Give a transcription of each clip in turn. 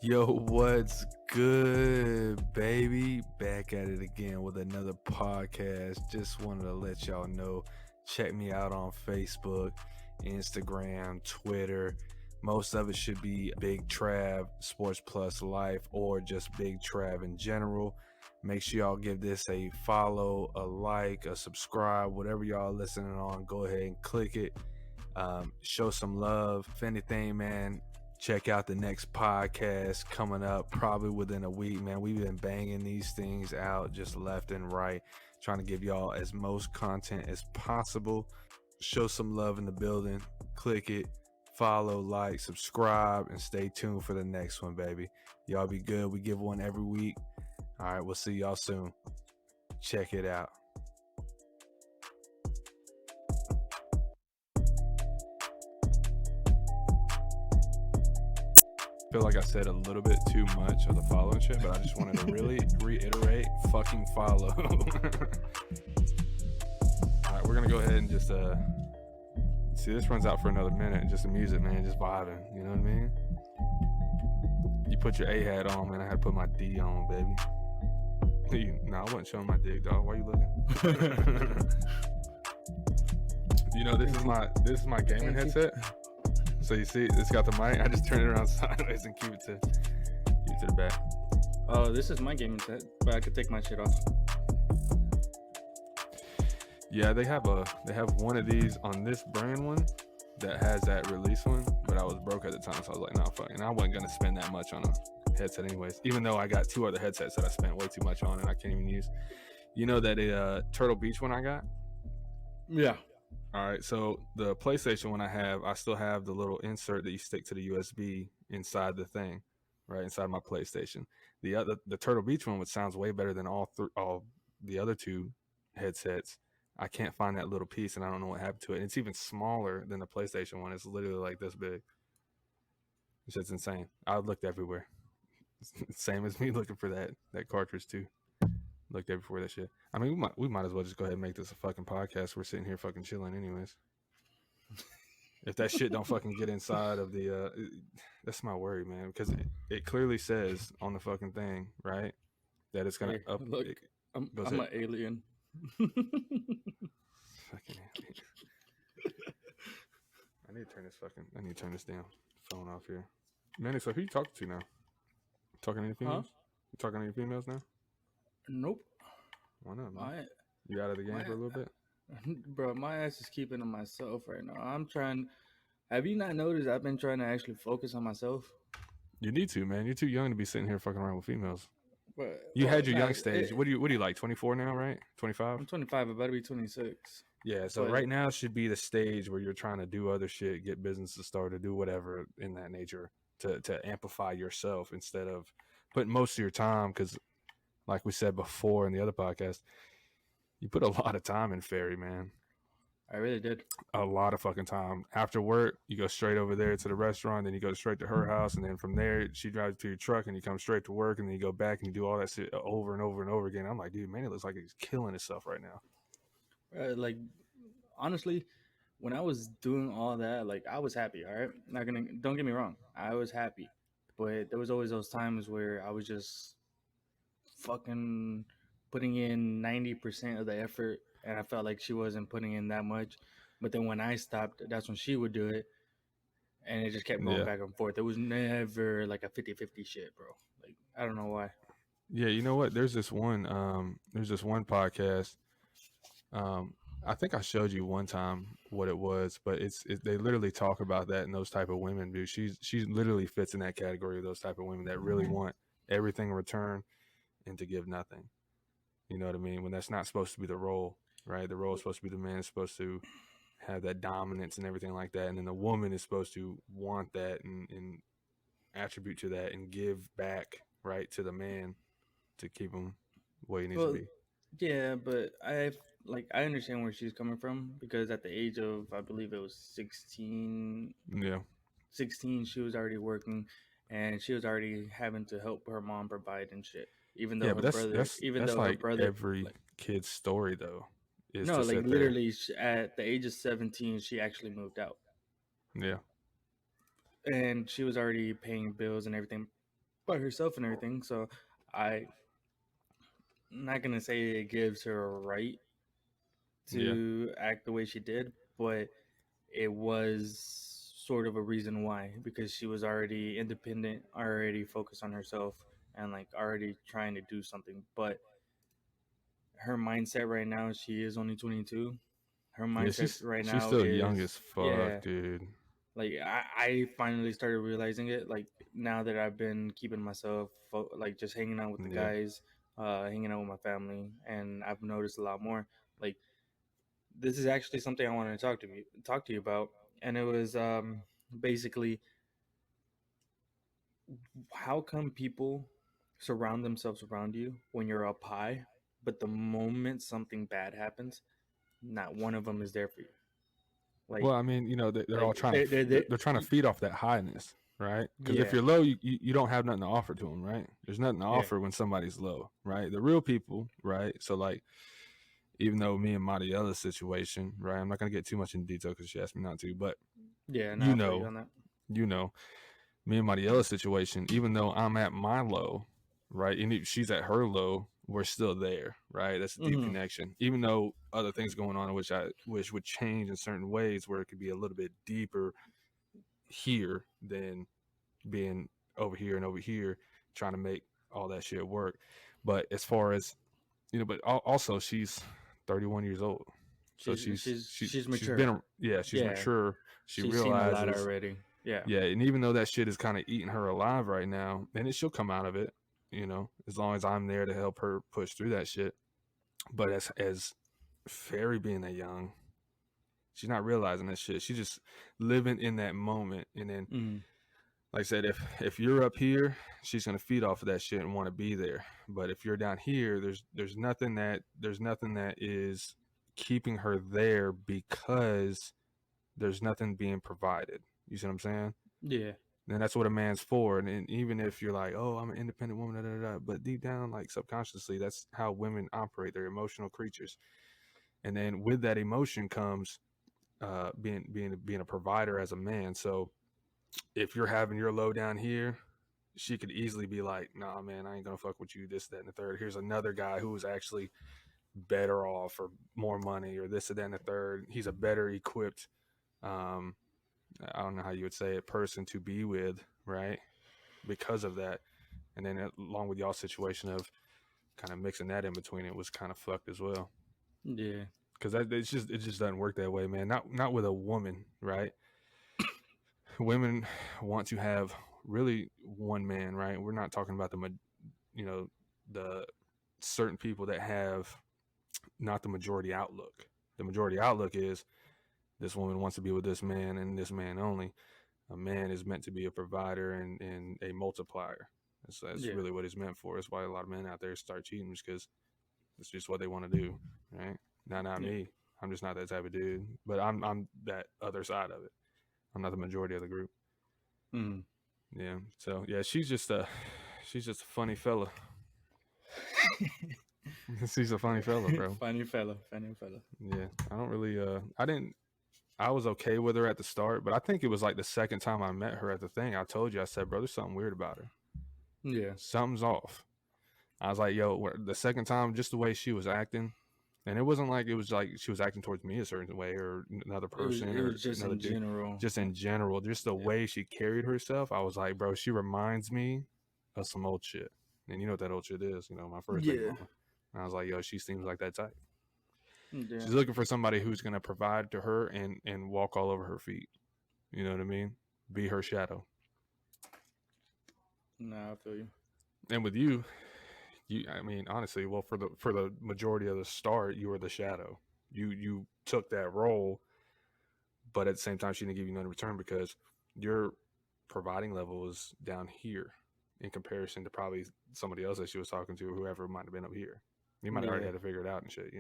Yo, what's good, baby? Back at it again with another podcast. Just wanted to let y'all know, check me out on Facebook, Instagram, Twitter. Most of it should be Big Trav, Sports Plus Life, or just Big Trav in general. Make sure y'all give this a follow, a like, a subscribe, whatever y'all listening on. Go ahead and click it. Show some love. If anything, man, check out the next podcast coming up probably within a week, man. We've been banging these things out just left and right, trying to give y'all as most content as possible. Show some love in the building. Click it, follow, like, subscribe, and stay tuned for the next one, baby. Y'all be good. We give one every week. All right, we'll see y'all soon. Check it out. I feel like I said a little bit too much of the following shit, but I just wanted to really reiterate, fucking follow. All right, we're gonna go ahead and just see, this runs out for another minute. Just the music, man, just vibing. You know what I mean? You put your A hat on, man. I had to put my D on, baby. No, I wasn't showing my dick, dog. Why you looking? You know, this is my gaming headset. So you see, it's got the mic. I just turn it around sideways and keep it to the back. Oh, this is my gaming set, but I could take my shit off. Yeah, they have one of these on this brand one that has that release one, but I was broke at the time, so I was like, nah, fuck. And I wasn't gonna spend that much on a headset anyways. Even though I got two other headsets that I spent way too much on and I can't even use. You know that Turtle Beach one I got? Yeah. All right, so the PlayStation one I still have the little insert that you stick to the USB inside the thing, right inside my PlayStation. The Turtle Beach one, which sounds way better than all the other two headsets, I can't find that little piece, and I don't know what happened to it. And it's even smaller than the PlayStation one. It's literally like this big. It's just insane. I looked everywhere. Same as me looking for that cartridge too. Looked everywhere for that shit. I mean, we might as well just go ahead and make this a fucking podcast. We're sitting here fucking chilling anyways. If that shit don't fucking get inside of the that's my worry, man, because it clearly says on the fucking thing, right, that it's gonna up. Look, I'm an alien. Fucking alien. I need to turn this damn phone off here. Manny, so who you talking to now? Talking to any females? You talking to any females now? Nope. Why not, man? You out of the game for a little bit? Bro, my ass is keeping to myself right now. I'm trying. Have you not noticed I've been trying to actually focus on myself? You need to, man. You're too young to be sitting here fucking around with females. But you had your young stage. What do you like? 24 now, right? 25? I'm 25. About to be 26. Yeah, so right now should be the stage where you're trying to do other shit, get businesses started, do whatever in that nature to amplify yourself instead of putting most of your time, because like we said before in the other podcast, you put a lot of time in Ferry, man. I really did. A lot of fucking time. After work, you go straight over there to the restaurant, then you go straight to her house, and then from there, she drives to your truck, and you come straight to work, and then you go back and you do all that shit over and over and over again. I'm like, dude, man, it looks like he's killing himself right now. Like, honestly, when I was doing all that, like, I was happy, all right? Don't get me wrong. I was happy. But there was always those times where I was just fucking putting in 90% of the effort, and I felt like she wasn't putting in that much. But then when I stopped, that's when she would do it, and it just kept going back and forth. It was never like a 50-50 shit, bro. Like, I don't know why. Yeah, you know what? There's this one podcast. I think I showed you one time what it was, but they literally talk about that and those type of women, dude. She literally fits in that category of those type of women that really want everything in return and to give nothing. You know what I mean? When that's not supposed to be the role, right? The role is supposed to be the man is supposed to have that dominance and everything like that, and then the woman is supposed to want that and attribute to that and give back, right, to the man to keep him where he needs to be. Yeah, but I understand where she's coming from, because at the age of, I believe it was 16. Yeah. 16, she was already working, and she was already having to help her mom provide and shit. Even though her brother, every kid's story though. No, like literally at the age of 17, she actually moved out. Yeah. And she was already paying bills and everything. by herself and everything. So I'm not gonna say it gives her a right Yeah. to act the way she did, but it was sort of a reason why, because she was already independent, already focused on herself, and like already trying to do something. But her mindset right now, she is only 22. Her Yeah, mindset right she's now still young is, as fuck, yeah, dude. like I finally started realizing it, like now that I've been keeping myself like just hanging out with the Yeah. guys, hanging out with my family, and I've noticed a lot more. Like this is actually something I wanted to talk to you about, and it was basically how come people surround themselves around you when you're up high, but the moment something bad happens, not one of them is there for you. Like Well, I mean, they're all like trying to they're trying to feed off that highness, right? Because if yeah, you're low, you don't have nothing to offer to them, right? There's nothing to yeah, offer when somebody's low, right? The real people, right? So like, even though me and Mariella's situation, right? I'm not gonna get too much in detail because she asked me not to, but yeah. No, you I feel you know, on that. you know, me and Mariella's situation, even though I'm at my low, right, and she's at her low, we're still there, right? That's a deep Mm-hmm. connection. Even though other things going on, which I wish would change in certain ways, where it could be a little bit deeper here than being over here and over here, trying to make all that shit work. But as far as but also she's 31 years old, so She's she's she's she's she's she's mature. been yeah she's Yeah, mature. She she's seen a lot realizes. already. Yeah, Yeah, and even though that shit is kind of eating her alive right now, and she'll come out of it, as long as I'm there to help her push through that shit. But as Fairy being that young, she's not realizing that shit. She's just living in that moment. And then, mm-hmm. like I said, if you're up here, she's gonna feed off of that shit and want to be there. But if you're down here, there's nothing that is keeping her there because there's nothing being provided. You see what I'm saying? Yeah, And that's what a man's for. And even if you're like, oh, I'm an independent woman, da, da, da, but deep down, like subconsciously, that's how women operate. They're emotional creatures. And then with that emotion comes being a provider as a man. So if you're having your low down here, she could easily be like, nah, man, I ain't gonna fuck with you, this, that, and the third. Here's another guy who is actually better off or more money or this, that, and the third. He's a better equipped um I don't know how you would say it, person to be with, right? Because of that. And then along with y'all situation of kind of mixing that in between, it was kind of fucked as well. yeah, Because it just doesn't work that way, man. Not with a woman, right? Women want to have really one man, right? We're not talking about you know the certain people that have not the majority outlook. The majority outlook is this woman wants to be with this man and this man only. A man is meant to be a provider and a multiplier. That's yeah, really what he's meant for. That's why a lot of men out there start cheating, because it's just what they want to do, right? Not yeah. me. I'm just not that type of dude. But I'm that other side of it. I'm not the majority of the group. Mm. Yeah. So yeah, she's just a funny fella. She's a funny fella, bro. Funny fellow, funny fellow. Yeah. I don't really I didn't I was okay with her at the start, but I think it was like the second time I met her at the thing. I told you, I said, bro, there's something weird about her. Yeah, Something's off. I was like, yo, the second time, just the way she was acting, and it wasn't like it was like she was acting towards me a certain way or another it was person it or was just another in dude, general. just in general, just the Yeah, way she carried herself. I was like, bro, she reminds me of some old shit. And you know what that old shit is, my first baby yeah, mama. And I was like, yo, she seems like that type. yeah. She's looking for somebody who's going to provide to her and walk all over her feet. You know what I mean? Be her shadow. No, I feel you. And with you, I mean, honestly, well, for the majority of the start, you were the shadow. You took that role, but at the same time, she didn't give you none in return because your providing level is down here in comparison to probably somebody else that she was talking to, or whoever might have been up here. You might have already Yeah, had to figure it out and shit.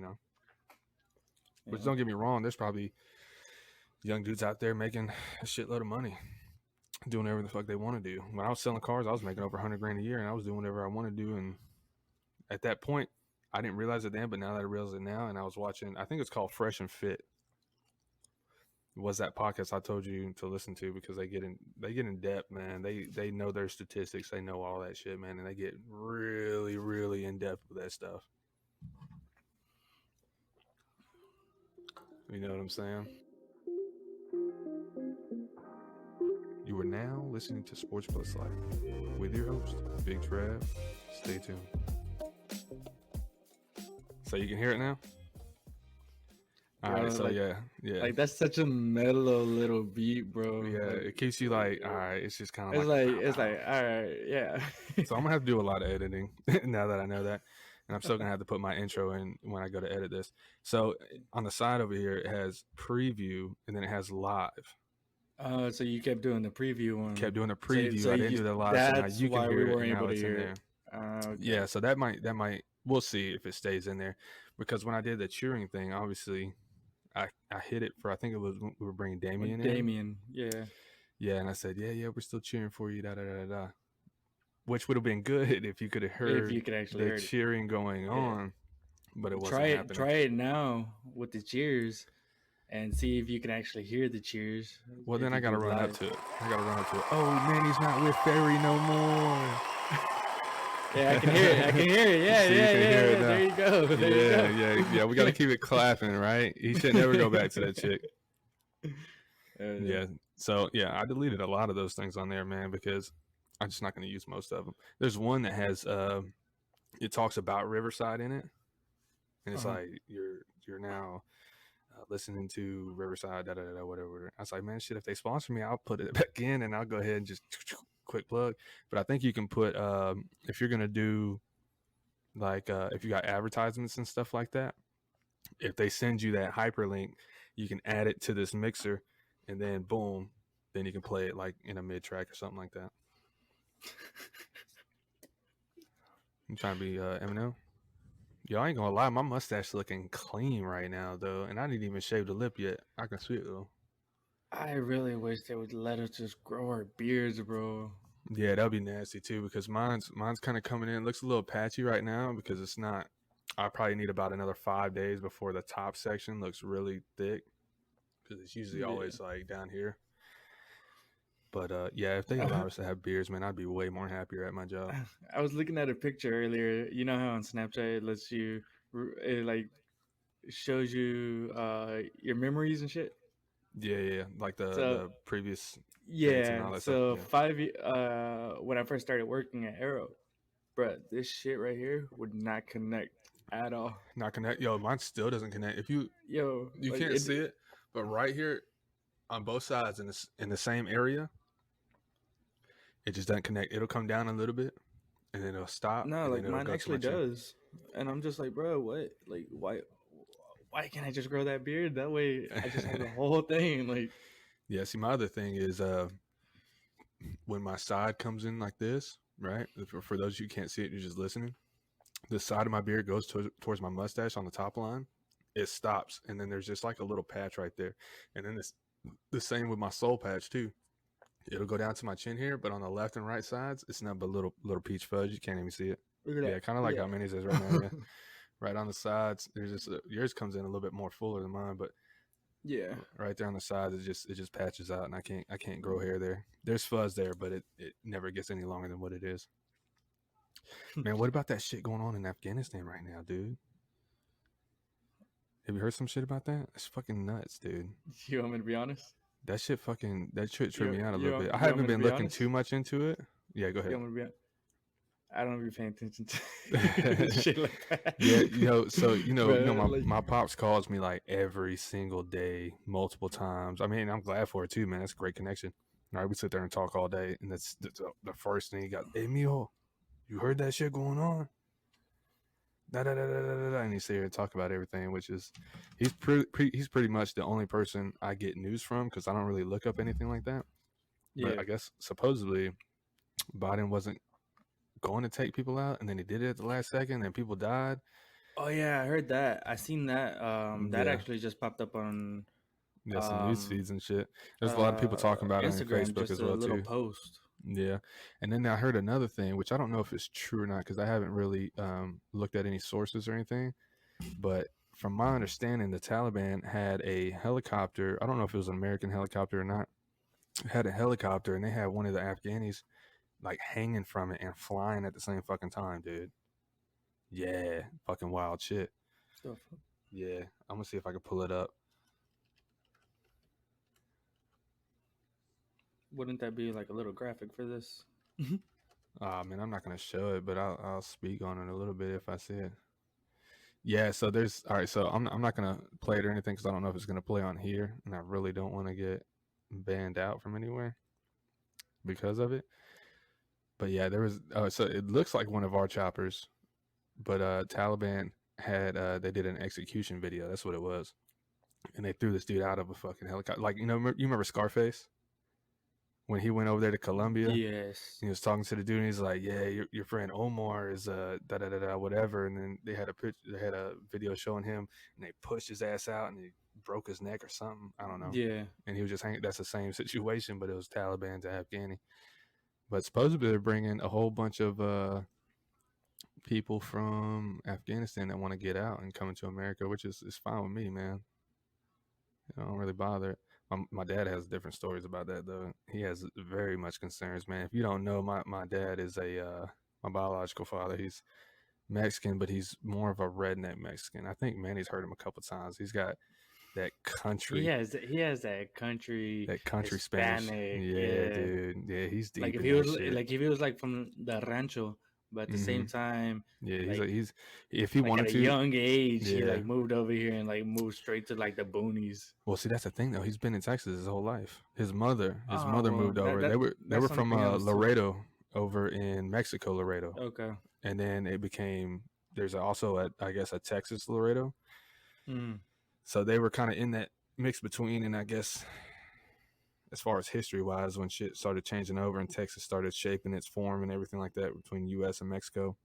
Which, yeah, don't get me wrong, there's probably young dudes out there making a shitload of money, doing whatever the fuck they want to do. When I was selling cars, I was making over 100 grand a year, and I was doing whatever I want to do. And at that point, I didn't realize it then, but now that I realize it now, and I was watching, I think it's called Fresh and Fit. was that podcast I told you to listen to, because they get in depth, man. They know their statistics, they know all that shit, man, and they get really, really in depth with that stuff. You know what I'm saying? You are now listening to Sports Plus Life with your host, Big Trav. Stay tuned. So you can hear it now? All right, so like, yeah. Like that's such a mellow little beat, bro. Yeah, Like, it keeps you like, all right, it's just kind of it's like, like pow, it's pow. like all right, yeah. So I'm gonna have to do a lot of editing now that I know that, and I'm still gonna have to put my intro in when I go to edit this. So on the side over here, it has preview, and then it has live. So you kept doing the preview one. Kept doing a So, preview. I didn't do the live, so now that's you can why we hear it, weren't and now able to it's in hear there. it. Okay. Yeah, so that might we'll see if it stays in there, because when I did the cheering thing, obviously I hit it for, I think it was when we were bringing Damien in. Damien, yeah. Yeah, and I said, yeah, we're still cheering for you, da da da da. Which would have been good if you could have heard If you could actually the hear it. cheering going on, but it wasn't Try it. happening. Try it now with the cheers, and see if you can actually hear the cheers. Well, then you I gotta do run live. up to it. Oh, Manny's not with Ferry no more. Yeah, I can hear it. I can hear it. Yeah, So you yeah, can yeah, hear it yeah. now. There you go. There you go. Yeah. We gotta keep it clapping, right? He should never go back to that chick. Yeah. So yeah, I deleted a lot of those things on there, man, because I'm just not gonna use most of them. There's one that has it talks about Riverside in it, and it's like you're now listening to Riverside, da da da, whatever. I was like, man, shit, if they sponsor me, I'll put it back in, and I'll go ahead and just quick plug. But I think you can put if you're gonna do like if you got advertisements and stuff like that, if they send you that hyperlink, you can add it to this mixer, and then boom, then you can play it like in a mid track or something like that. You trying to be Eminem? Yo, I ain't gonna lie, my mustache looking clean right now though, and I didn't even shave the lip yet. I can see it though. I really wish they would let us just grow our beards, bro. Yeah, that'd be nasty too, because mine's kind of coming in. It looks a little patchy right now because it's not. I probably need about another 5 days before the top section looks really thick, because it's usually always like down here. But yeah, if they allow us to have beards, man, I'd be way more happier at my job. I was looking at a picture earlier. You know how on Snapchat it lets you, it like shows you your memories and shit. Yeah, like the previous. Yeah. And all that So stuff. when I first started working at Arrow, bro, this shit right here would not connect at all. Not connect. Yo, mine still doesn't connect. If you like, can't see it, but right here on both sides in the same area, it just doesn't connect. It'll come down a little bit, and then it'll stop. No, and like then it'll mine go actually to my chin. does, and I'm just like, bro, what? Like, why can't I just grow that beard? That way, I just have the whole thing. Like, yeah. See, my other thing is when my side comes in like this, right? For those you can't see it, you're just listening. The side of my beard goes towards my mustache on the top line. It stops, and then there's just like a little patch right there, and then it's the same with my soul patch too. It'll go down to my chin here, but on the left and right sides, it's not but little peach fudge. You can't even see it. Yeah, kind of like how Manny says right now. Yeah, right on the sides. There's just yours comes in a little bit more fuller than mine, but yeah, right there on the sides, it just patches out, and I can't grow hair there. There's fuzz there, but it never gets any longer than what it is. Man, what about that shit going on in Afghanistan right now, dude? Have you heard some shit about that? It's fucking nuts, dude. You want me to be honest? That shit tripped me out a little bit. I want haven't me to been be looking honest? too much into it. Yeah, go ahead. You want me to be I don't be paying attention to shit like that. Yeah, so Bro, my pops calls me like every single day, multiple times. I mean, I'm glad for it too, man. It's a great connection. All right, we sit there and talk all day, and that's the first thing he got. Hey, Mio, you heard that shit going on? Da, da, da, da, da, da. And he sit here and talk about everything, which is he's pretty much the only person I get news from, because I don't really look up anything like that. Yeah. But I guess supposedly Biden wasn't going to take people out, and then he did it at the last second, and people died. Oh yeah, I heard that. I seen that. That actually just popped up on some news feeds and shit. There's a lot of people talking about Instagram, it on Facebook as well a little too. Post. Yeah, and then I heard another thing, which I don't know if it's true or not, because I haven't really looked at any sources or anything. But from my understanding, the Taliban had a helicopter. I don't know if it was an American helicopter or not. It had a helicopter, and they had one of the Afghanis like hanging from it and flying at the same fucking time, dude. Yeah, fucking wild shit. The fuck? Yeah, I'm gonna see if I can pull it up. Wouldn't that be like a little graphic for this? Man, I'm not gonna show it, but I'll speak on it a little bit if I see it. Yeah, so there's all right. So I'm not gonna play it or anything because I don't know if it's gonna play on here, and I really don't want to get banned out from anywhere because of it. But yeah, there was. So it looks like one of our choppers, but Taliban had they did an execution video. That's what it was, and they threw this dude out of a fucking helicopter. Like you remember Scarface when he went over there to Colombia? Yes. He was talking to the dude, and he's like, "Yeah, your friend Omar is da da da da whatever." And then they had a picture, they had a video showing him, and they pushed his ass out, and he broke his neck or something. I don't know. Yeah. And he was just hanging. That's the same situation, but it was Taliban to Afghani. But supposedly they're bringing a whole bunch of people from Afghanistan that want to get out and come into America, which is fine with me, man. I don't really bother. My dad has different stories about that though. He has very much concerns, man. If you don't know, my dad is my biological father. He's Mexican, but he's more of a redneck Mexican. I think Manny's heard him a couple times. He's got that country, He has that country Spanish. Hispanic, Yeah, yeah. dude. Yeah, he's Like deep if in he that was shit. like if he was like from the rancho, but at the Mm-hmm. same time, Yeah, like he's if he like at wanted a to. young age, he Yeah. like moved over here and like moved straight to like the boonies. Well, see, that's the thing though. He's been in Texas his whole life. His Oh mother well, moved over. They were that's from something else too. Laredo, over in Mexico, Laredo, Okay. and then it became. There's also I guess a Texas Laredo. Mm. So they were kind of in that mix between, and I guess as far as history wise, when shit started changing over and Texas started shaping its form and everything like that between U.S. and Mexico.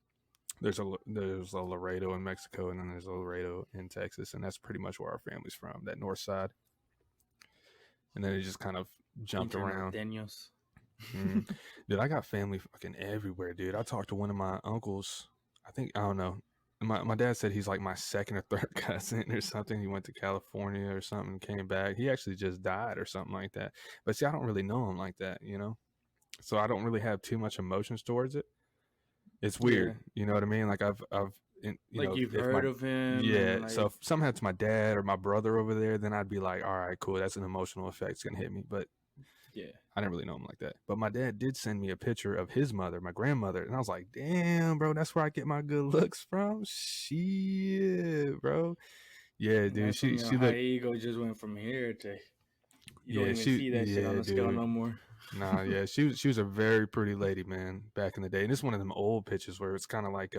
There's a Laredo in Mexico, and then there's a Laredo in Texas, and that's pretty much where our family's from, that north side. And then it just kind of jumped Pinche around. norteños. Mm. Dude, I got family fucking everywhere, dude. I talked to one of my uncles. I don't know. My dad said he's like my second or third cousin or something. He went to California or something, came back. He actually just died or something like that. But see, I don't really know him like that, you know? So I don't really have too much emotions towards it. It's Yeah. weird, you know what I mean? Like Like you've if my heard of him yeah, and so like if something happened to my dad or my brother over there, then I'd be like, all right, cool, that's an emotional effect. It's gonna hit me. But yeah. I didn't really know him like that. But my dad did send me a picture of his mother, my grandmother, and I was like, damn, bro, that's where I get my good looks from. Shit, bro. Yeah, And dude. that's when your She high looked. ego just went from here to you don't Yeah, even see that shit on the scale dude. no more. Nah, yeah, she was a very pretty lady, man, back in the day. And it's one of them old pictures where it's kind of like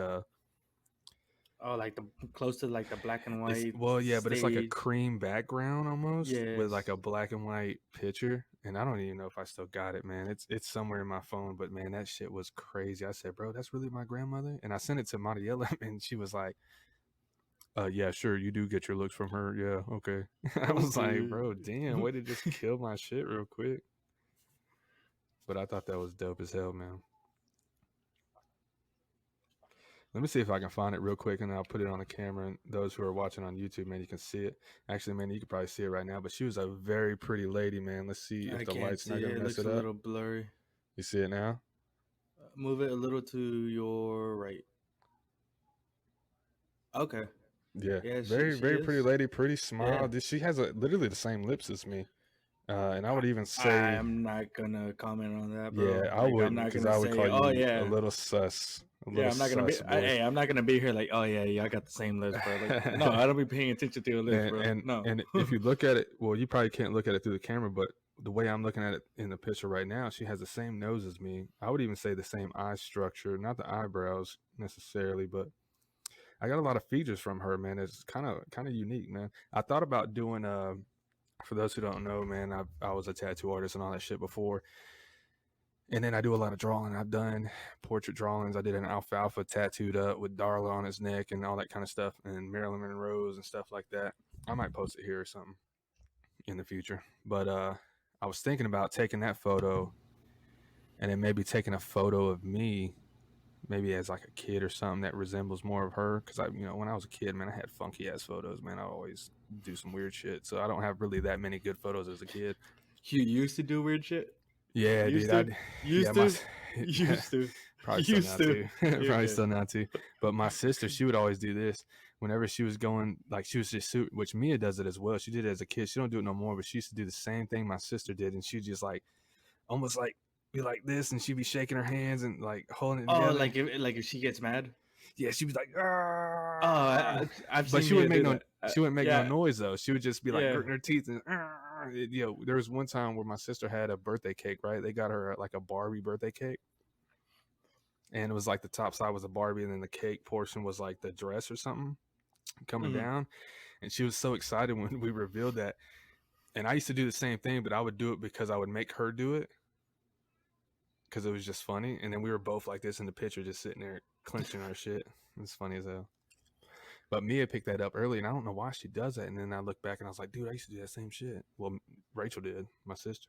Oh, like the close to like the black and it's white well, yeah, but it's like a stage. cream background almost with like Yes. a black and white picture. And I don't even know if I still got it, man. It's somewhere in my phone, but man, that shit was crazy. I said, bro, that's really my grandmother, and I sent it to Mariela, and she was like, yeah, sure, you do get your looks from her. Yeah, okay. I was like, Okay. bro, damn, way to just kill my shit real quick. But I thought that was dope as hell, man. Let me see if I can find it real quick, and I'll put it on the camera. And those who are watching on YouTube, man, you can see it. Actually, man, you can probably see it right now. But she was a very pretty lady, man. Let's see if I the can't light's see not it. gonna It mess looks it a up. little blurry. You see it now? Move it a little to your right. Okay. Yeah, Yeah, very she very pretty is. lady, pretty smile. Yeah. She has literally the same lips as me, and I would even say, I'm not gonna comment on that, yeah, bro. I Like I'm wouldn't, not because gonna I would say, call oh you a yeah, little sus, yeah. I'm not gonna be. boy. Hey, I'm not gonna be here like, oh yeah, y'all got the same lips, bro. Like, no, I don't be paying attention to your lips, and bro. and No. and if you look at it, well, you probably can't look at it through the camera, but the way I'm looking at it in the picture right now, she has the same nose as me. I would even say the same eye structure, not the eyebrows necessarily, but I got a lot of features from her, man. It's kind of unique, man. I thought about doing for those who don't know, man, I was a tattoo artist and all that shit before. And then I do a lot of drawing. I've done portrait drawings. I did an alfalfa tattooed up with Darla on his neck and all that kind of stuff, and Marilyn Monroe's and stuff like that. I might post it here or something in the future. But I was thinking about taking that photo and then maybe taking a photo of me maybe as like a kid or something that resembles more of her. Because when I was a kid, man, I had funky ass photos, man. I always do some weird shit, so I don't have really that many good photos as a kid. You used to do weird shit. Yeah, Used dude. to, Yeah, used my to, used to, probably still used now to. too. Probably Yeah. still now too. But my sister, she would always do this whenever she was going, like she was just which Mia does it as well. She did it as a kid. She don't do it no more, but she used to do the same thing my sister did, and she just like almost like be like this, and she'd be shaking her hands and like holding it Oh, together. like if she gets mad. Yeah, she was like, Oh, "Argh." I've But seen she Mia wouldn't make do no that. she wouldn't make no Yeah, noise though. She would just be like yeah. gritting her teeth and there was one time where my sister had a birthday cake, right? They got her like a Barbie birthday cake. And it was like the top side was a Barbie, and then the cake portion was like the dress or something coming Mhm. down. And she was so excited when we revealed that. And I used to do the same thing, but I would do it because I would make her do it because it was just funny. And then we were both like this in the picture, just sitting there clenching our shit. It's funny as hell. But Mia picked that up early, and I don't know why she does that. And then I look back and I was like, dude, I used to do that same shit. Well, Rachel did, my sister.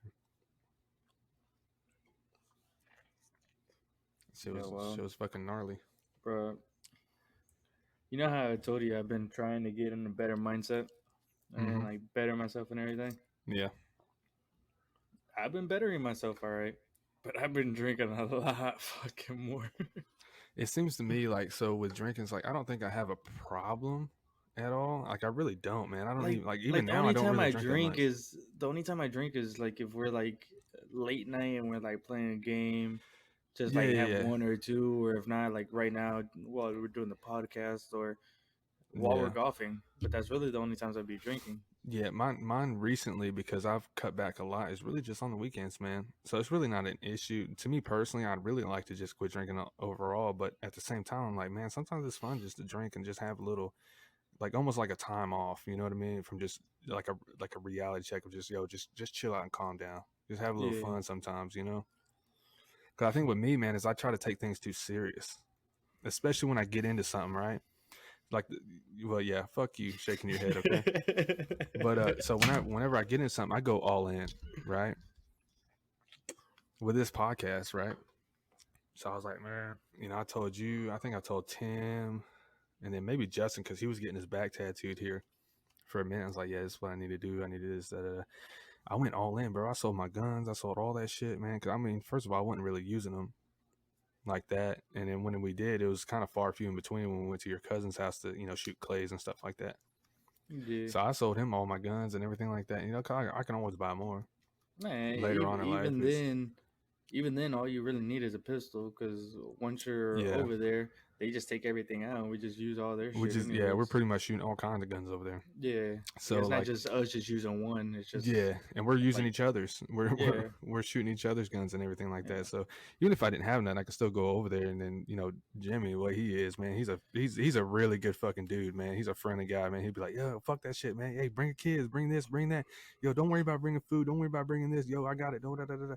Yeah, She well, was fucking gnarly. bro, you know how I told you I've been trying to get in a better mindset and Mm-hmm. like better myself and everything. Yeah. I've been bettering myself, all right, but I've been drinking a lot fucking more. It seems to me like so with drinking, it's like I don't think I have a problem at all. Like I really don't, man. I don't even like even Like the now I only don't time really I drink that drink much. is the only time I drink is like if we're like late night and we're like playing a game, just Yeah, like have yeah, one or two, or if not, like right now while we're doing the podcast or while we're yeah. golfing. But that's really the only times I'd be drinking. Yeah, mine recently because I've cut back a lot is really just on the weekends, man. So it's really not an issue to me personally. I'd really like to just quit drinking overall, but at the same time, I'm like, man, sometimes it's fun just to drink and just have a little, like almost like a time off. You know what I mean? From just like a reality check of just just chill out and calm down. Just have a little Yeah. fun sometimes, you know. Because I think with me, man, is I try to take things too serious, especially when I get into something, right? Like, well, yeah, fuck you, shaking your head, okay. But so whenever I get into something, I go all in, right? With this podcast, right? So I was like, man, I told you, I think I told Tim, and then maybe Justin because he was getting his back tattooed here for a minute. I was like, yeah, this is what I need to do. I need to do this. Da, da, da. I went all in, bro. I sold my guns. I sold all that shit, man. Because I mean, first of all, I wasn't really using them like that. And then when we did, it was kind of far few in between when we went to your cousin's house to shoot clays and stuff like that. Yeah. So I sold him all my guns and everything like that. 'Cause I can always buy more Man, later on in life. even then, all you really need is a pistol because once you're Yeah, over there, they just take everything out and we just use all their which shit, is we're anyways. pretty much shooting all kinds of guns over there. Yeah, yeah. So It's not like, just us just using one. It's just yeah, and we're using like each other's. yeah, We're shooting each other's guns and everything like yeah, that. So even if I didn't have none, I could still go over there and then Jimmy, what he is, man, he's a really good fucking dude, man. He's a friendly guy, man. He'd be like, yo, fuck that shit, man. Hey, bring your kids, bring this, bring that. Yo, don't worry about bringing food. Don't worry about bringing this. Yo, I got it. Da, da, da, da.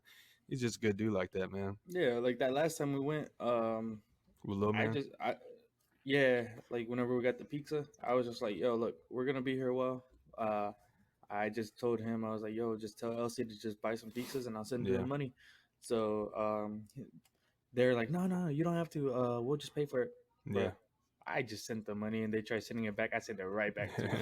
He's just a good dude like that, man. yeah. Like that last time we went, With little I man. just I yeah, like whenever we got the pizza, I was just like, yo, look, we're gonna be here a while. Uh, I just told him I was like, yo, just tell Elsie to just buy some pizzas and I'll send you the Yeah, money. So they're like, no, no, you don't have to. We'll just pay for it. yeah. Bro, I just sent the money and they tried sending it back. I sent it right back to them.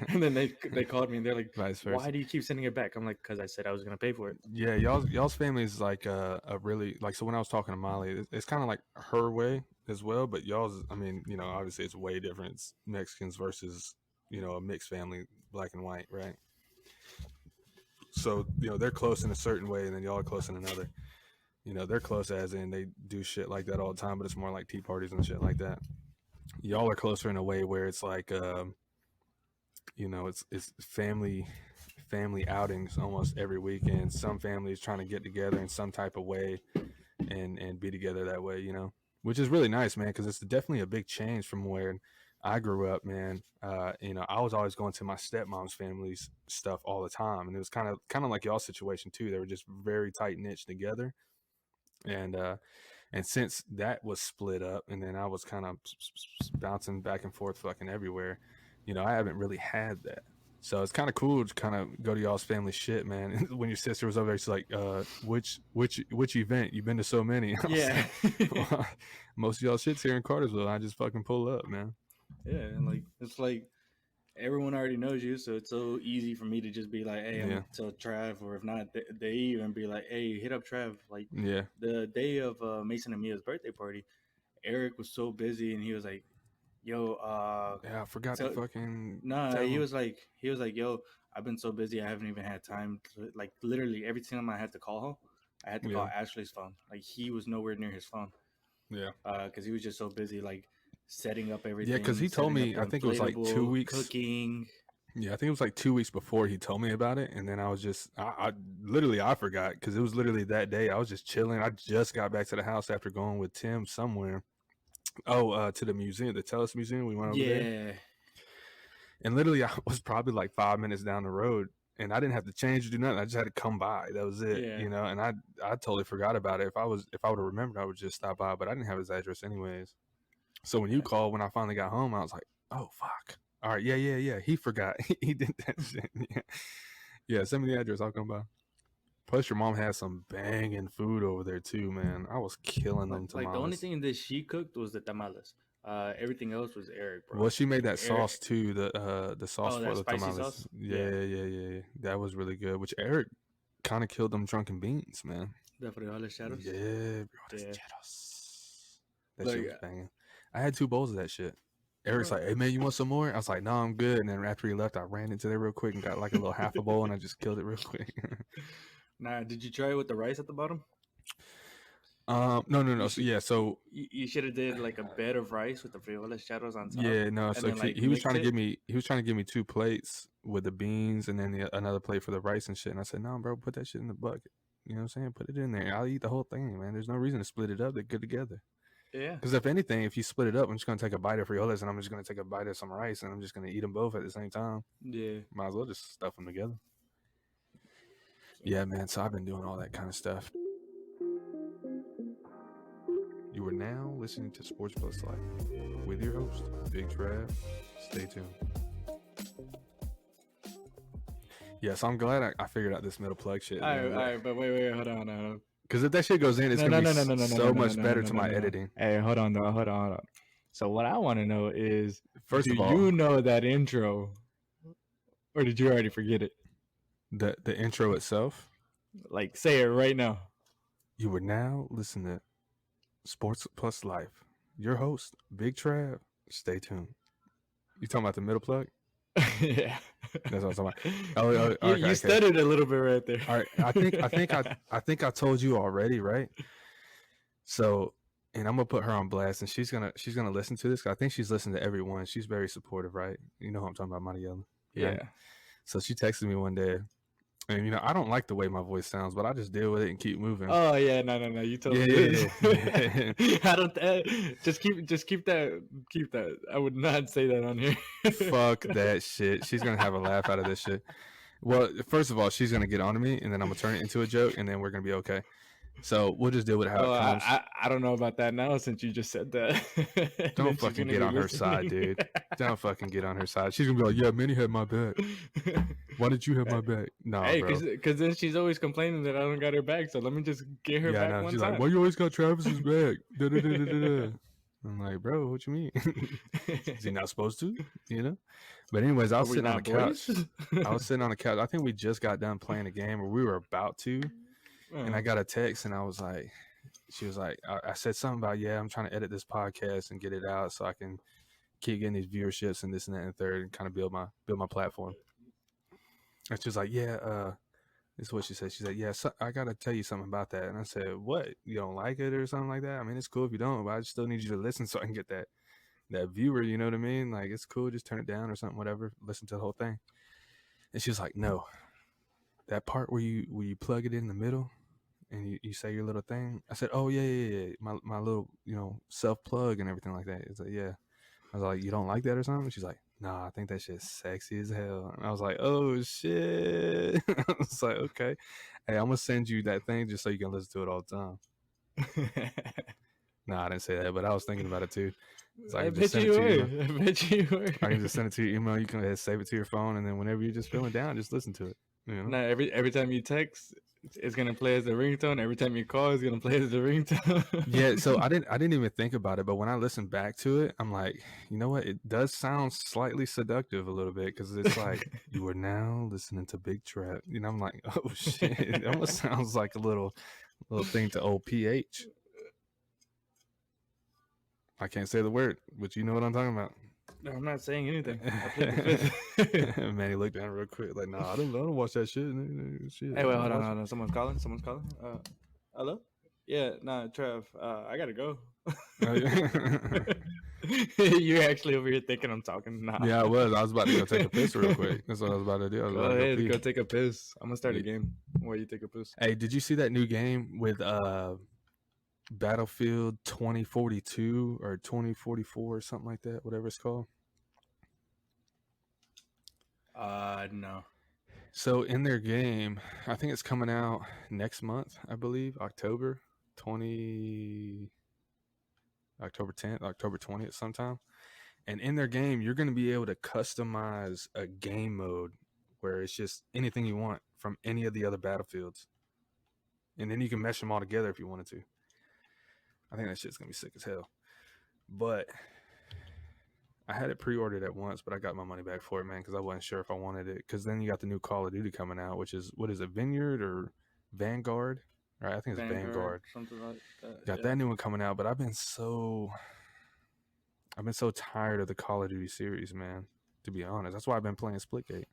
And then they called me and they're like, Vice versa. why do you keep sending it back? I'm like, because I said I was gonna pay for it. Yeah, y'all's family is like a really like. So when I was talking to Molly, it's kind of like her way as well. But y'all's, I mean, obviously it's way different. It's Mexicans versus a mixed family, black and white, right? So they're close in a certain way, and then y'all are close in another. They're close as in they do shit like that all the time, but it's more like tea parties and shit like that. Y'all are closer in a way where it's like, it's family outings almost every weekend. Some families trying to get together in some type of way and be together that way, which is really nice, man, because it's definitely a big change from where I grew up, man. I was always going to my stepmom's family's stuff all the time, and it was kind of like y'all's situation too. They were just very tight knit together, and since that was split up, and then I was kind of bouncing back and forth fucking everywhere. I haven't really had that. So it's kind of cool to kind of go to y'all's family shit, man. And when your sister was over there, she's like, which event? You've been to so many. I was Yeah. like, well, most of y'all shit's here in Cartersville. I just fucking pull up, man. Yeah, and like it's like everyone already knows you, so it's so easy for me to just be like, "Hey, I'm Yeah, gonna tell Trav," or if not, they even be like, "Hey, hit up Trav." Like yeah, the day of Mason and Mia's birthday party, Eric was so busy, and he was like, "Yo, yeah. I forgot to tell fucking nah." tell him. He was like, "Yo, I've been so busy, I haven't even had time to like literally every time I had to call her, I had to call Yeah, Ashley's phone. Like he was nowhere near his phone, yeah, because he was just so busy, like setting up yeah. Because everything, he told setting up me. the I think it was like 2 weeks. cooking. Yeah, I think it was like 2 weeks before he told me about it, and then I was just, I literally, I forgot because it was literally that day. I was just chilling. I just got back to the house after going with Tim somewhere. Oh, to the museum, the Tellus Museum. We went over there, Yeah, and literally, I was probably like 5 minutes down the road, and I didn't have to change or do nothing. I just had to come by. That was it, yeah. you know. And I totally forgot about it. If I would have remembered, I would just stop by, but I didn't have his address anyways. So when you Yeah. called, when I finally got home, I was like, oh fuck. All right, yeah. He forgot. He did that shit. Yeah. Yeah, send me the address. I'll come by. Plus, your mom has some banging food over there too, man. I was killing them Like the only tamales. thing that she cooked was the tamales. Everything else was Eric, bro. Well, she made that Eric. sauce too. The sauce Oh, for that the spicy tamales. sauce. Yeah, Yeah. That was really good. Which Eric kind of killed them drunken beans, man. the frijoles shadows. Yeah, bro, that's Yeah, chetos. That shit like was banging. I had 2 bowls of that shit. Eric's bro. like, "Hey man, you want some more?" I was like, "No, I'm good." And then after he left, I ran into there real quick and got like a little half a bowl, and I just killed it real quick. Nah, did you try with the rice at the bottom? No. You So should. yeah, so You should have did like a bed of rice with the frijoles shadows on top, yeah, no. and So then like he was mix trying to it. give me 2 plates with the beans, and then another plate for the rice and shit. And I said, "No, bro, put that shit in the bucket. You know what I'm saying? Put it in there. I'll eat the whole thing, man. There's no reason to split it up. They're good together." Yeah, Because if anything, if you split it up, I'm just gonna take a bite of frijoles and I'm just gonna take a bite of some rice and I'm just gonna eat them both at the same time. yeah. Might as well just stuff them together. So, Yeah, man. So I've been doing all that kind of stuff. You are now listening to Sports Plus Life with your host, Big Trav. Stay tuned. Yeah, so I'm glad I figured out this middle plug shit, all man. right, but wait, hold on. Because if that shit goes in, it's gonna be so much better to my editing. Hey, hold on, though. Hold on. So what I want to know is, First do of all, you know that intro, or did you already forget it? the intro itself. Like, say it right now. You would now listen to Sports Plus Life. Your host, Big Trav. Stay tuned. You talking about the middle plug? Yeah, That's what I'm talking about. Oh, you stuttered a little bit right there. All right. I think I told you already, right? So, and I'm gonna put her on blast, and she's gonna listen to this. I think she's listened to every one. She's very supportive, right? You know who I'm talking about, Mariela. Right? Yeah. So she texted me one day, and I don't like the way my voice sounds, but I just deal with it and keep moving. Oh yeah, no. You told me this. Yeah. I don't. Just keep that. Keep that. I would not say that on here. Fuck that shit. She's gonna have a laugh out of this shit. Well, first of all, she's gonna get on to me, and then I'm gonna turn it into a joke, and then we're gonna be okay. So we'll just deal with how it comes. I don't know about that now since you just said that. Don't fucking get on her side, dude. Don't fucking get on her side. She's gonna be like, "Yeah, Manny had my back. Why did you have my back?" Nah, hey, bro. because then she's always complaining that I don't got her back. So let me just get her back one She's time. like, "Why you always got Travis's back?" I'm like, "Bro, what you mean? Is he not supposed to? You know?" But anyways, I was sitting on the couch. I was sitting on the couch. I think we just got done playing a game, or we were about to, and I got a text, and I was like, she was like, I said something about, yeah, I'm trying to edit this podcast and get it out so I can keep getting these viewerships and this and that and the third and kind of build my platform. And she was like, yeah, this is what she said. She said, yeah, so I got to tell you something about that. And I said, what? You don't like it or something like that? I mean, it's cool if you don't, but I still need you to listen so I can get that viewer, you know what I mean? Like, it's cool, just turn it down or something, whatever. Listen to the whole thing. And she was like, no, that part where you plug it in the middle and you say your little thing. I said, oh yeah. My little, self plug and everything like that. It's like, yeah. I was like, you don't like that or something? She's like, nah, I think that shit's sexy as hell. And I was like, oh shit. I was like, okay. Hey, I'm gonna send you that thing just so you can listen to it all the time. Nah, I didn't say that, but I was thinking about it too. So I I can just bet send it you to your email. were. I bet you were. I can just send it to your email. You can save it to your phone, and then whenever you're just feeling down, just listen to it. You know? No, every time you text, it's gonna play as the ringtone. Every time you call, it's gonna play as the ringtone. Yeah. So I didn't even think about it, but when I listen back to it, I'm like, you know what? It does sound slightly seductive a little bit because it's like you are now listening to Big Trap. You know, I'm like, oh shit, it almost sounds like a little thing to old PH. I can't say the word, but you know what I'm talking about. No, I'm not saying anything. I played the fifth. Manny looked down real quick, like, nah, I don't watch that shit. Shit, Hey, I wait, don't hold on, watch hold on. Someone's calling. Someone's calling. Hello? Yeah, nah, Trev. I gotta go. it. You're actually over here thinking I'm talking. Nah. Yeah, I was. I was about to go take a piss real quick. That's what I was about to do. I was Go about to go ahead, pee. go take a piss. I'm gonna start a Yeah. game while you take a piss. Hey, did you see that new game with Battlefield 2042 or 2044 or something like that, whatever it's called? No. So in their game, I think it's coming out next month, I believe, October 10th, October 20th sometime. And in their game, you're going to be able to customize a game mode where it's just anything you want from any of the other battlefields. And then you can mesh them all together if you wanted to. I think that shit's going to be sick as hell. But I had it pre-ordered at once, but I got my money back for it, man, because I wasn't sure if I wanted it. Because then you got the new Call of Duty coming out, which is, what is it, Vineyard or Vanguard? Right, I think it's Vanguard. Something like that. Got that new one coming out, but I've been so tired of the Call of Duty series, man. To be honest, that's why I've been playing Splitgate.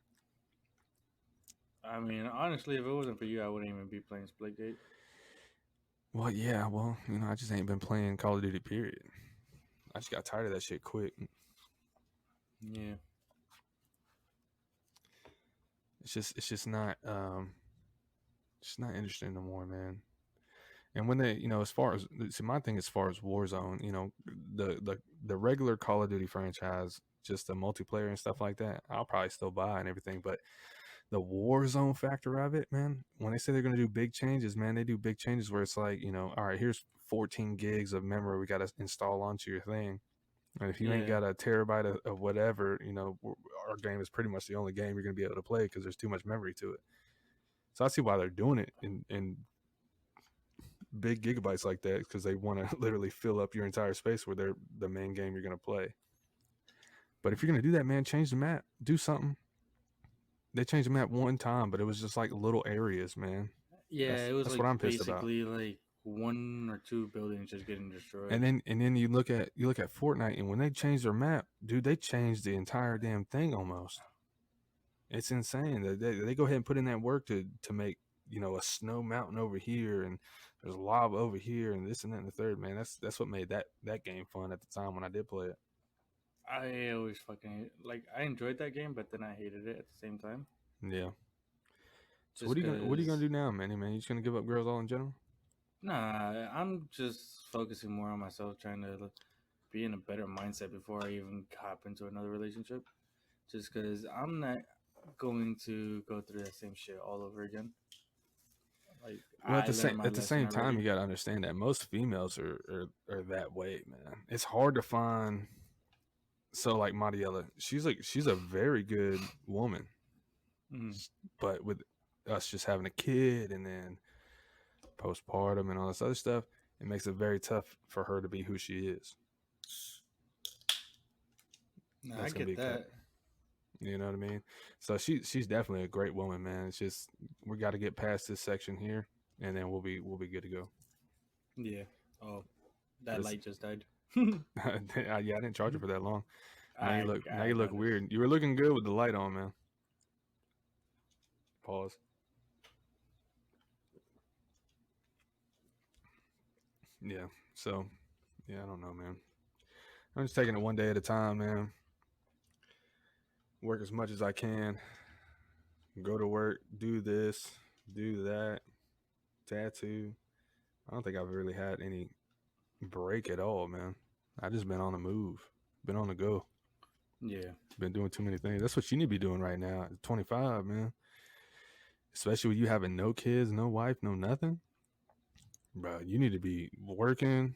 I mean, honestly, if it wasn't for you, I wouldn't even be playing Splitgate. Well, yeah, I just ain't been playing Call of Duty, period. I just got tired of that shit quick. Yeah. It's just not interesting no more, man. And when they, as far as my thing, as far as Warzone, the regular Call of Duty franchise, just the multiplayer and stuff like that, I'll probably still buy and everything. But the Warzone factor of it, man, when they say they're going to do big changes, man, they do big changes where it's like, all right, here's 14 gigs of memory we got to install onto your thing. And if you ain't got a terabyte of whatever, our game is pretty much the only game you're going to be able to play because there's too much memory to it. So I see why they're doing it in big gigabytes like that, because they want to literally fill up your entire space where they're the main game you're going to play. But if you're going to do that, man, change the map. Do something. They changed the map one time, but it was just like little areas, man. Yeah, it was that's like what I'm pissed about. basically like one or two buildings just getting destroyed. And then you look at Fortnite, and when they changed their map, dude, they changed the entire damn thing almost. It's insane. They go ahead and put in that work to make, a snow mountain over here, and there's lava over here, and this and that and the third, man. That's what made that game fun at the time when I did play it. I always fucking I enjoyed that game, but then I hated it at the same time. Yeah. So what are you gonna do now, Manny? Man, you just gonna give up girls all in general? Nah, I'm just focusing more on myself, trying to be in a better mindset before I even hop into another relationship. Just because I'm not going to go through that same shit all over again. Like, well, at the same time, you gotta understand that most females are that way, man. It's hard to find. So like Mariella, she's a very good woman, but with us just having a kid and then postpartum and all this other stuff, it makes it very tough for her to be who she is. Nah, I get that. You know what I mean? So she's definitely a great woman, man. It's just we got to get past this section here, and then we'll be good to go. Yeah. Oh, that light just died. Yeah, I didn't charge it for that long. Now you look weird. You were looking good with the light on, man. Pause. Yeah. So, yeah, I don't know, man. I'm just taking it one day at a time, man. Work as much as I can. Go to work, do this, do that, tattoo. I don't think I've really had any break at all, man. I just been on the move, been on the go. Yeah. Been doing too many things. That's what you need to be doing right now at 25, man. Especially with you having no kids, no wife, no nothing. Bro, you need to be working,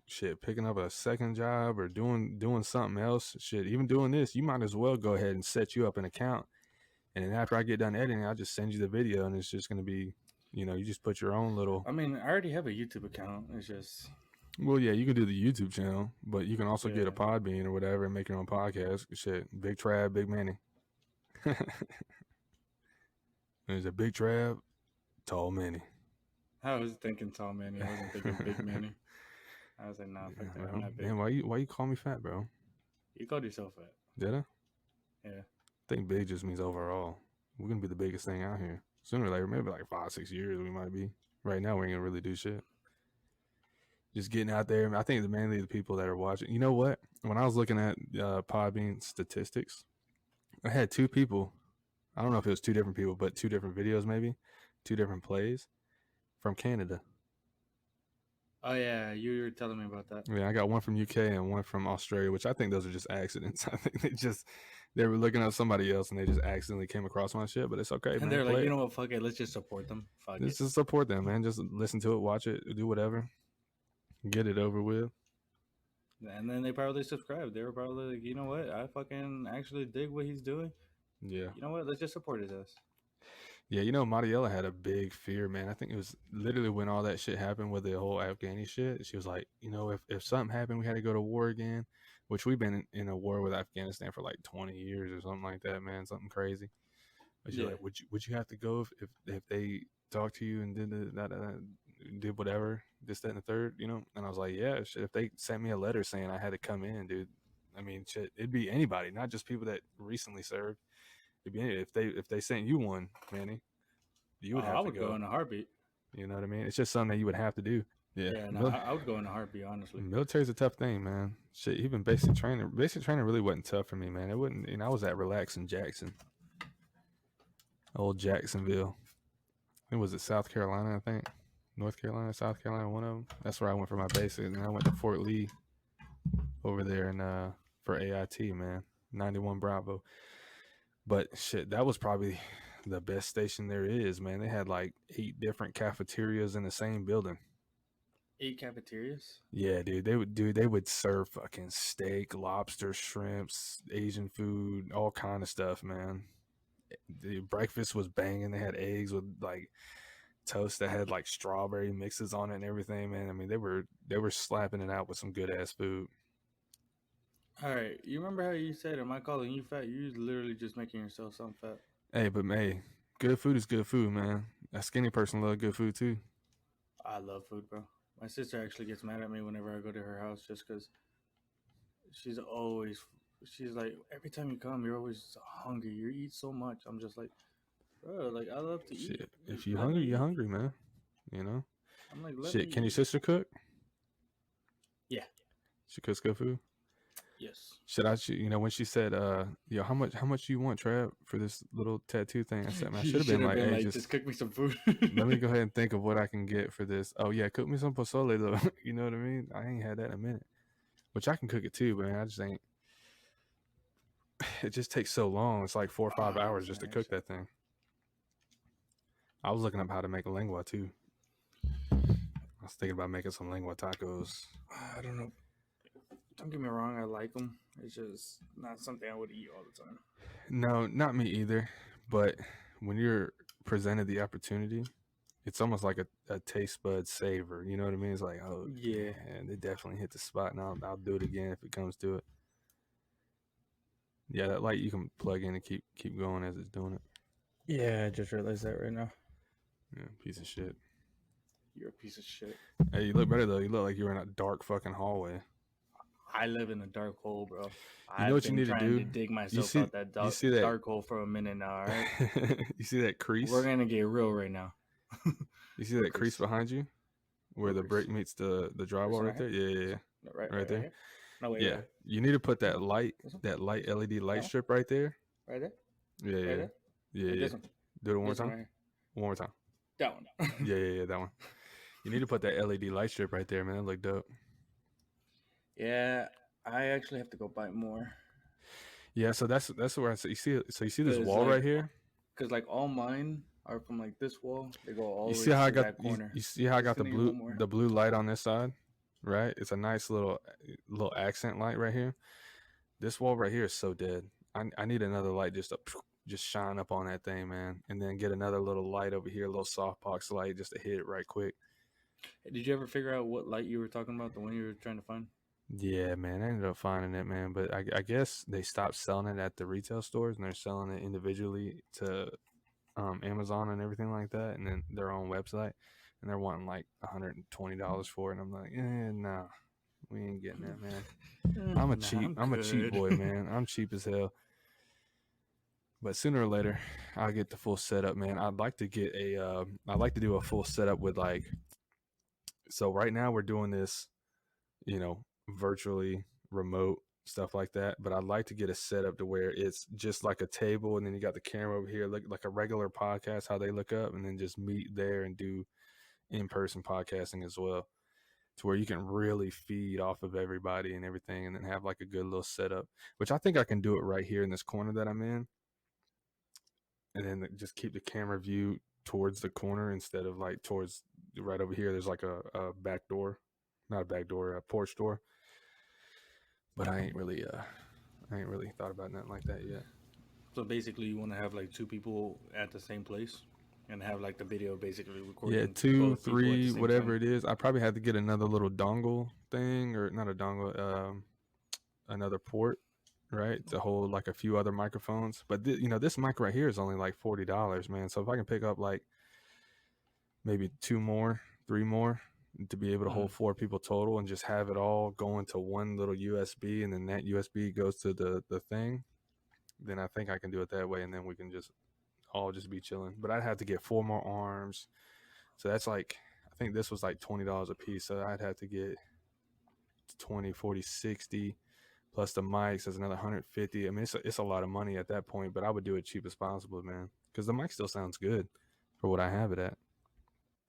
shit, picking up a second job or doing something else, shit, even doing this, you might as well go ahead and set you up an account. And then after I get done editing, I'll just send you the video, and it's just gonna be, you just put your own little. I mean, I already have a YouTube account. It's just. Well, yeah, you can do the YouTube channel, but you can also get a Yeah. Podbean or whatever and make your own podcast. Shit, Big Trab, Big Manny. There's a Big Trab, Tall Manny. I was thinking tall Manny. I wasn't thinking big Manny. I was like, nah, fuck Yeah, that. I'm bro. not big. Man, why you call me fat, bro? You called yourself fat. Did I? Yeah. I think big just means overall. We're gonna be the biggest thing out here sooner or later. Maybe like 5-6 years we might be. Right now we ain't gonna really do shit. Just getting out there. I think mainly the people that are watching. You know what? When I was looking at Podbean statistics, I had 2 people. I don't know if it was 2 different people, but 2 different videos, maybe 2 different plays from Canada. Oh yeah, you were telling me about that. Yeah, I got one from UK and one from Australia, which I think those are just accidents. I think they were looking at somebody else and they just accidentally came across my shit, but it's okay, And man. they're like, Play you it. know what? Fuck it. Let's just support them. Fuck Let's it. just support them, man. Just listen to it, watch it, do whatever, get it over with. And then they probably subscribed. They were probably like, you know what? I fucking actually dig what he's doing. Yeah. You know what? Let's just support his ass. Yeah, Mariella had a big fear, man. I think it was literally when all that shit happened with the whole Afghani shit. She was like, if something happened, we had to go to war again, which we've been in a war with Afghanistan for like 20 years or something like that, man. Something crazy. But she's Yeah. like, would you have to go if they talked to you and did whatever, this, that, and the third, And I was like, yeah, shit, if they sent me a letter saying I had to come in, dude. I mean, shit, it'd be anybody, not just people that recently served. It'd be if they sent you one, Manny, you would have I to would go in a heartbeat. You know what I mean? It's just something that you would have to do. Yeah. Yeah, no, I would go in a heartbeat, honestly. Military's a tough thing, man. Shit, even basic training. Basic training really wasn't tough for me, man. It wouldn't. I was at Relax in Jackson, old Jacksonville. It was at South Carolina, I think. North Carolina, South Carolina, one of them. That's where I went for my basic, and I went to Fort Lee over there and for AIT, man. 91 Bravo. But shit, that was probably the best station there is, man. They had like 8 different cafeterias in the same building. 8 cafeterias? Yeah, dude. They would serve fucking steak, lobster, shrimps, Asian food, all kind of stuff, man. The breakfast was banging. They had eggs with like toast that had like strawberry mixes on it and everything, man. I mean, they were slapping it out with some good ass food. All right, you remember how you said, "Am I calling you fat?" You're literally just making yourself sound fat. Hey, but hey, good food is good food, man. A skinny person loves good food too. I love food, bro. My sister actually gets mad at me whenever I go to her house just because she's like, every time you come, you're always hungry. You eat so much. I'm just like, bro, like, I love to eat. Shit, if you're hungry, you're hungry, man. You know. I'm like, shit. Can your sister cook? Yeah. She cooks good food. Yes. Should I? When she said, "Yo, how much you want, Trav, for this little tattoo thing?" I said, "Man, I should have been like, hey, just cook me some food. let me go ahead and think of what I can get for this." Oh yeah, cook me some pozole though. You know what I mean? I ain't had that in a minute. Which I can cook it too, but man, I just ain't. It just takes so long. It's like 4 or 5 hours just to cook that thing. I was looking up how to make a lengua too. I was thinking about making some lengua tacos. I don't know. Don't get me wrong, I like them. It's just not something I would eat all the time. No, not me either. But when you're presented the opportunity, it's almost like a taste bud savor. You know what I mean? It's like, oh yeah, they definitely hit the spot, and I'll do it again if it comes to it. Yeah, that light you can plug in and keep going as it's doing it. Yeah, I just realized that right now. Yeah, piece of shit. You're a piece of shit. Hey, you look better though. You look like you're in a dark fucking hallway. I live in a dark hole, bro. You know what you need to do? To dig myself out that dark hole for a minute now. All right. You see that crease? We're gonna get real right now. You see that crease behind you, where the brick meets the drywall right there? Yeah. No, right there. Here? No, wait. Yeah, Wait. you need to put that light LED light strip right there. Right there. Yeah, right yeah, there? yeah. This one. Do it one more time. Right, one more time. That one. Yeah, that one. You need to put that LED light strip right there, man. That look dope. Yeah, I actually have to go buy more. Yeah, so that's where I see. You see this wall right here? Because like all mine are from like this wall. They go all the way how to that corner. You see how I got the blue light on this side? right? It's a nice little accent light right here. This wall right here is so dead. I need another light just shine up on that thing, man, and then get another little light over here, a little softbox light just to hit it right quick. Hey, did you ever figure out what light you were talking about? The one you were trying to find? Yeah, man, I ended up finding it, man, but I guess they stopped selling it at the retail stores and they're selling it individually to Amazon and everything like that, and then their own website, and they're wanting like $120 for it. And I'm like, nah, we ain't getting that, man. Nah, I'm a cheap good. boy, man. I'm cheap as hell. But sooner or later, I'll get the full setup, man. I'd like to do a full setup with like, so right now we're doing this, virtually remote stuff like that. But I'd like to get a setup to where it's just like a table, and then you got the camera over here, like a regular podcast, how they look up, and then just meet there and do in-person podcasting as well, to where you can really feed off of everybody and everything, and then have like a good little setup, which I think I can do it right here in this corner that I'm in, and then just keep the camera view towards the corner instead of like towards right over here. There's like a back door, not a back door, a porch door. But I ain't really thought about nothing like that yet. So basically, you want to have like two people at the same place, and have like the video basically Yeah, recording two, both people at the three, same whatever time. it is. I probably had to get another little dongle thing, or not a dongle, another port, right, to hold like a few other microphones. But this mic right here is only like $40, man. So if I can pick up like maybe two more, three more, to be able to Mm-hmm. hold four people total, and just have it all going to one little USB, and then that USB goes to the thing, then I think I can do it that way, and then we can just all just be chilling. But I'd have to get four more arms, so that's like, I think this was like $20 a piece, so I'd have to get 20, 40, 60 plus the mics. That's another 150. I mean, it's a lot of money at that point, but I would do it cheap as possible, man, because the mic still sounds good for what I have it at.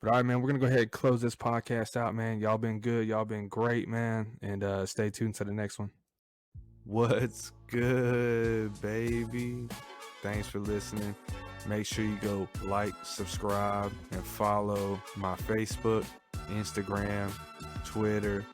But all right, man, we're gonna go ahead and close this podcast out, man. Y'all been good, y'all been great, man, and stay tuned to the next one. What's good, baby? Thanks for listening. Make sure you go like, subscribe, and follow my Facebook, Instagram, Twitter,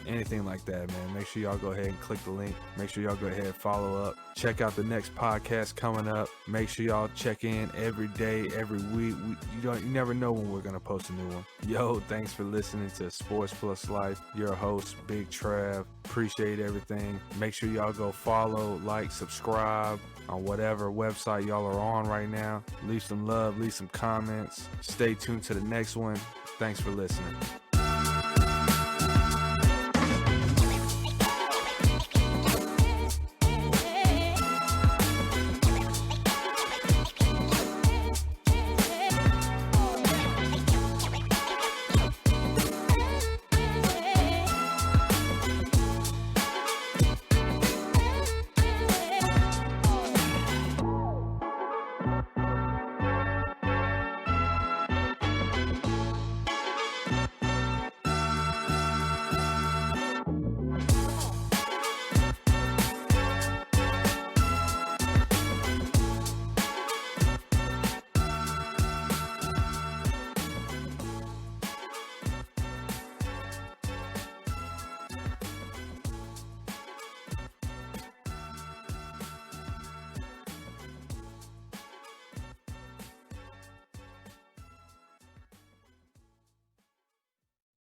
anything like that, man. Make sure y'all go ahead and click the link. Make sure y'all go ahead and follow up. Check out the next podcast coming up. Make sure y'all check in every day, every week. You never know when we're gonna post a new one. Yo, thanks for listening to Sports Plus Life. Your host, Big Trav. Appreciate everything. Make sure y'all go follow, like, subscribe on whatever website y'all are on right now. Leave some love, leave some comments. Stay tuned to the next one. Thanks for listening.